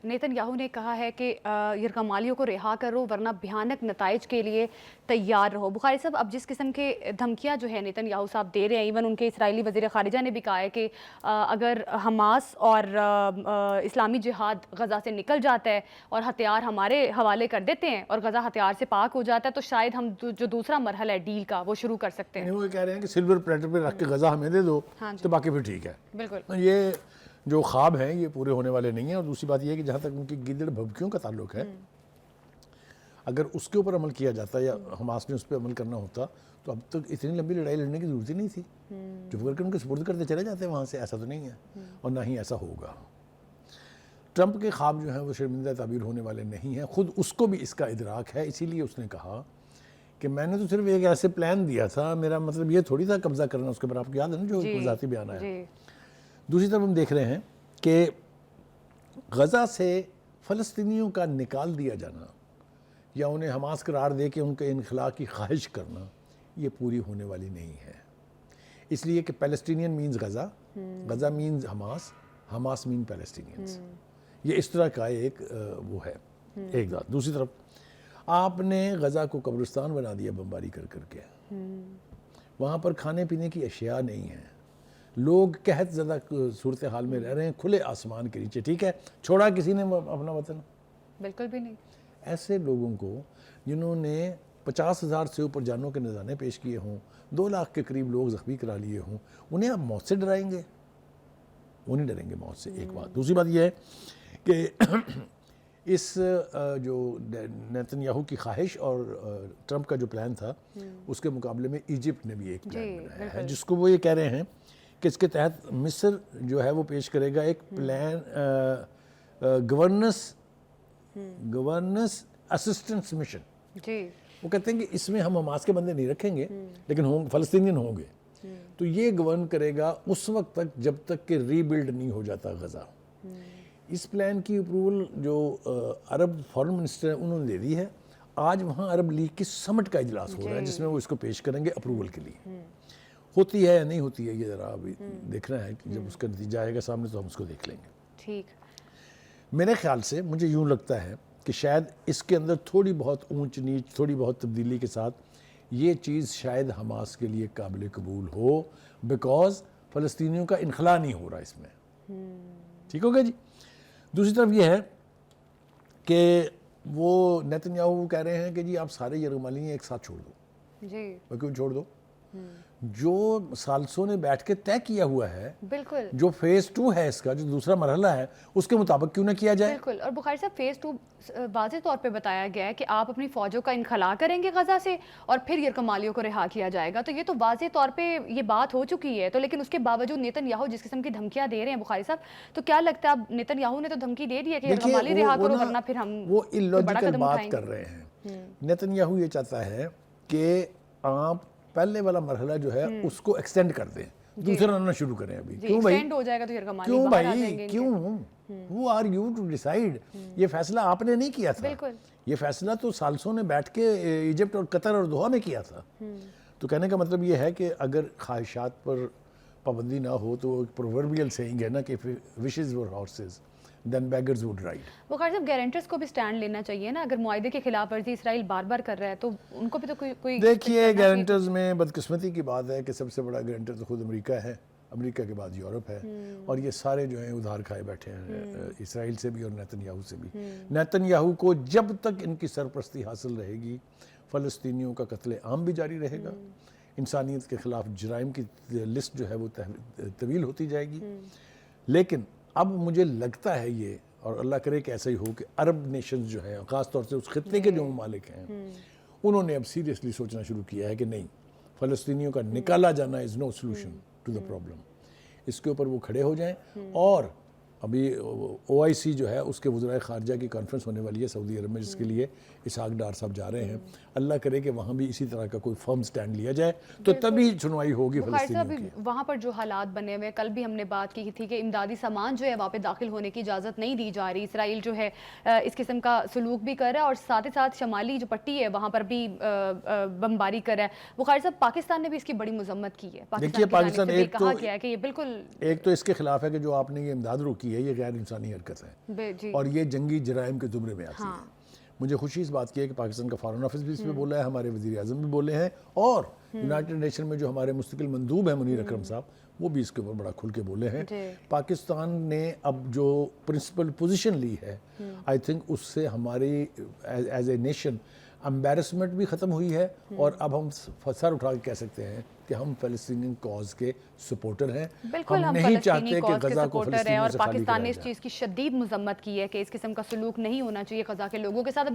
Nitin Yahoo نے کہا ہے کہ یرغمالیوں کو رہا کرو ورنہ بھیانک نتائج کے لیے تیار رہو. بخاری صاحب اب جس قسم کے دھمکیاں جو ہے نیتن یاہو صاحب دے رہے ہیں، ایون ان کے اسرائیلی وزیر خارجہ نے بھی کہا ہے کہ اگر حماس اور اسلامی جہاد غزہ سے نکل جاتا ہے اور ہتھیار ہمارے حوالے کر دیتے ہیں اور غزہ ہتھیار سے پاک ہو جاتا ہے تو شاید ہم جو دوسرا مرحلہ ہے ڈیل کا وہ شروع کر سکتے ہیں. وہ کہہ رہے ہیں کہ سلور پلیٹر پہ رکھ کے غزہ ہمیں دے دو تو باقی پھر ٹھیک ہے. بالکل یہ جو خواب ہیں یہ پورے ہونے والے نہیں ہیں. اور دوسری بات یہ ہے کہ جہاں تک ان کی گیدڑ بھبکیوں کا تعلق ہے، اگر اس کے اوپر عمل کیا جاتا یا حماس نے اس پہ عمل کرنا ہوتا تو اب تک اتنی لمبی لڑائی لڑنے کی ضرورت ہی نہیں تھی. چپ کر کے ان کو سپرد کرتے چلے جاتے ہیں وہاں سے. ایسا تو نہیں ہے اور نہ ہی ایسا ہوگا. ٹرمپ کے خواب جو ہیں وہ شرمندہ تعبیر ہونے والے نہیں ہیں. خود اس کو بھی اس کا ادراک ہے، اسی لیے اس نے کہا کہ میں نے تو صرف ایک ایسے پلان دیا تھا، میرا مطلب یہ تھوڑی تھا قبضہ کرنا اس کے اوپر. آپ کو یاد ہے نا جو ذاتی بیان آیا. دوسری طرف ہم دیکھ رہے ہیں کہ غزہ سے فلسطینیوں کا نکال دیا جانا یا انہیں حماس قرار دے کے ان کے انخلاء کی خواہش کرنا یہ پوری ہونے والی نہیں ہے. اس لیے کہ Palestinian means Gaza, Gaza means Hamas, Hamas mean Palestinians. یہ اس طرح کا ایک وہ ہے ایک ذات. دوسری طرف آپ نے غزہ کو قبرستان بنا دیا بمباری کر کر کے. وہاں پر کھانے پینے کی اشیاء نہیں ہیں. لوگ قحط زدہ صورتحال میں رہ رہے ہیں کھلے آسمان کے نیچے. ٹھیک ہے، چھوڑا کسی نے اپنا وطن؟ بالکل بھی نہیں. ایسے لوگوں کو جنہوں نے 50,000 سے اوپر جانوں کے نذرانے پیش کیے ہوں، 2 لاکھ کے قریب لوگ زخمی کرا لیے ہوں، انہیں آپ موت سے ڈرائیں گے؟ وہ نہیں ڈریں گے موت سے. ایک بات. دوسری بات یہ ہے کہ اس جو نیتن یاہو کی خواہش اور ٹرمپ کا جو پلان تھا اس کے مقابلے میں ایجپٹ نے بھی ایک پلان بنایا ہے جس کو وہ یہ کہہ رہے ہیں کہ اس کے تحت مصر جو ہے وہ پیش کرے گا ایک پلان گورننس اسسٹنس مشن. وہ کہتے ہیں کہ اس میں ہم حماس کے بندے نہیں رکھیں گے لیکن فلسطینین ہوں گے. تو یہ گورن کرے گا اس وقت تک جب تک کہ ری بلڈ نہیں ہو جاتا غزہ. اس پلان کی اپروول جو عرب فارن منسٹر ہیں انہوں نے دے دی ہے. آج وہاں عرب لیگ کی سمٹ کا اجلاس ہو رہا ہے جس میں وہ اس کو پیش کریں گے اپروول کے لیے. ہوتی ہے یا نہیں ہوتی ہے یہ ذرا ابھی دیکھنا ہے کہ جب اس کا نتیجہ آئے گا سامنے تو ہم اس کو دیکھ لیں گے. ٹھیک. میرے خیال سے مجھے یوں لگتا ہے کہ شاید اس کے اندر تھوڑی بہت اونچ نیچ، تھوڑی بہت تبدیلی کے ساتھ یہ چیز شاید حماس کے لیے قابل قبول ہو، بیکاز فلسطینیوں کا انخلاء نہیں ہو رہا اس میں. ٹھیک ہوگا جی. دوسری طرف یہ ہے کہ وہ نیتن یاہو کہہ رہے ہیں کہ جی آپ سارے یرغمالی ایک ساتھ چھوڑ دو. جی. وہ کیوں چھوڑ دو؟ جو سالسوں نے بیٹھ کے طے کیا ہوا ہے، بالکل جو فیز 2 ہے اس کا، جو دوسرا مرحلہ ہے، اس کے مطابق کیوں نہ کیا جائے؟ بالکل. اور بخاری صاحب فیز 2 واضح طور پہ بتایا گیا ہے کہ آپ اپنی فوجوں کا انخلاء کریں گے غزہ سے اور پھر یرغمالیوں کو رہا کیا جائے گا. تو یہ تو واضح طور پہ یہ بات ہو چکی ہے. تو لیکن اس کے باوجود نیتن یاہو جس قسم کی دھمکیاں دے رہے ہیں بخاری صاحب، تو کیا لگتا ہے اب نیتن یاہو نے تو دھمکی دے دی ہے کہ یرغمالی رہا کرو ورنہ پھر ہم وہ illogical بات کر رہے ہیں. نیتن یاہو یہ چاہتا ہے کہ آپ پہلے والا مرحلہ جو ہے اس کو ایکسٹینڈ کر دیں، دوسرا رننا شروع کریں. ابھی کیوں بھائی؟ ایکسٹینڈ ہو جائے گا تو یرغمالی کیوں باہر آ جائیں گے. بھائی کیوں؟ Who are you to decide؟ یہ فیصلہ آپ نے نہیں کیا تھا. بالکل. یہ فیصلہ تو سالسوں نے بیٹھ کے ایجپٹ اور قطر اور دوحہ میں کیا تھا. تو کہنے کا مطلب یہ ہے کہ اگر خواہشات پر پابندی نہ ہو تو پرووربیل سیئنگ ہے نا کہ wishes were horses then beggars would ride. بخاری صاحب گارنٹرز کو بھی سٹینڈ لینا چاہیے نا. اگر معاہدے کے خلاف ورزی اسرائیل بار بار کر رہا ہے تو ان کو بھی تو کوئی دیکھیے گارنٹرز میں بدقسمتی کی بات ہے کہ سب سے بڑا گارنٹر تو خود امریکہ ہے، امریکہ کے بعد یورپ ہے، اور یہ سارے جو ہیں ادھار کھائے بیٹھے ہیں اسرائیل سے بھی اور نیتن یاہو سے بھی. نیتن یاہو کو جب تک ان کی سرپرستی حاصل رہے گی فلسطینیوں کا قتل عام بھی جاری رہے گا، انسانیت کے خلاف جرائم کی لسٹ جو ہے وہ طویل ہوتی جائے گی. لیکن اب مجھے لگتا ہے یہ، اور اللہ کرے کہ ایسا ہی ہو، کہ عرب نیشنز جو ہیں خاص طور سے اس خطے کے جو ممالک ہیں انہوں نے اب سیریسلی سوچنا شروع کیا ہے کہ نہیں، فلسطینیوں کا نکالا جانا از no solution to the problem. اس کے اوپر وہ کھڑے ہو جائیں. اور ابھی OIC جو ہے اس کے وزرائے خارجہ کی کانفرنس ہونے والی ہے سعودی عرب میں، جس کے لیے اسحاق ڈار صاحب جا رہے ہیں. اللہ کرے کہ وہاں بھی اسی طرح کا کوئی فرم سٹینڈ لیا جائے تو تبھی سنوائی ہوگی فلسطینیوں کی. وہاں پر جو حالات بنے ہوئے، کل بھی ہم نے بات کی تھی کہ امدادی سامان جو ہے وہاں پہ داخل ہونے کی اجازت نہیں دی جا رہی. اسرائیل جو ہے اس قسم کا سلوک بھی کر رہا ہے اور ساتھ ہی ساتھ شمالی جو پٹی ہے وہاں پر بھی بمباری کر رہا ہے. بخاری صاحب پاکستان نے بھی اس کی بڑی مذمت کی ہے. دیکھیے پاکستان ایک کہا گیا ہے کہ یہ بالکل ایک تو اس کے خلاف ہے کہ جو آپ نے یہ امداد روکی کی ہے یہ غیر انسانی حرکت ہے جی اور یہ جنگی جرائم کے زمرے میں آتی ہے. مجھے خوشی اس بات کی ہے کہ پاکستان کا فارن آفس بھی اس پہ بولا ہے, ہمارے وزیر اعظم بھی بولے ہیں, اور یونائٹڈ نیشن میں جو ہمارے مستقل مندوب ہیں منیر اکرم صاحب وہ بھی اس کے اوپر بڑا کھل کے بولے ہیں. پاکستان نے اب جو پرنسپل پوزیشن لی ہے آئی تھنک اس سے ہماری ایز اے نیشن امبیرسمنٹ بھی ختم ہوئی ہے, اور اب ہم سر اٹھا کے کہہ سکتے ہیں کہ ہم فلسطینین کاز کے سپورٹر ہیں. بالکل ہم نہیں چاہتے فلسطینی کہ کاز کے غزہ کو سپورٹر ہیں فلسطینیوں اور سے خالی پاکستان کرایا نے اس جائے. چیز کی شدید مذمت کی ہے کہ اس قسم کا سلوک نہیں ہونا چاہیے غزہ کے لوگوں کے ساتھ.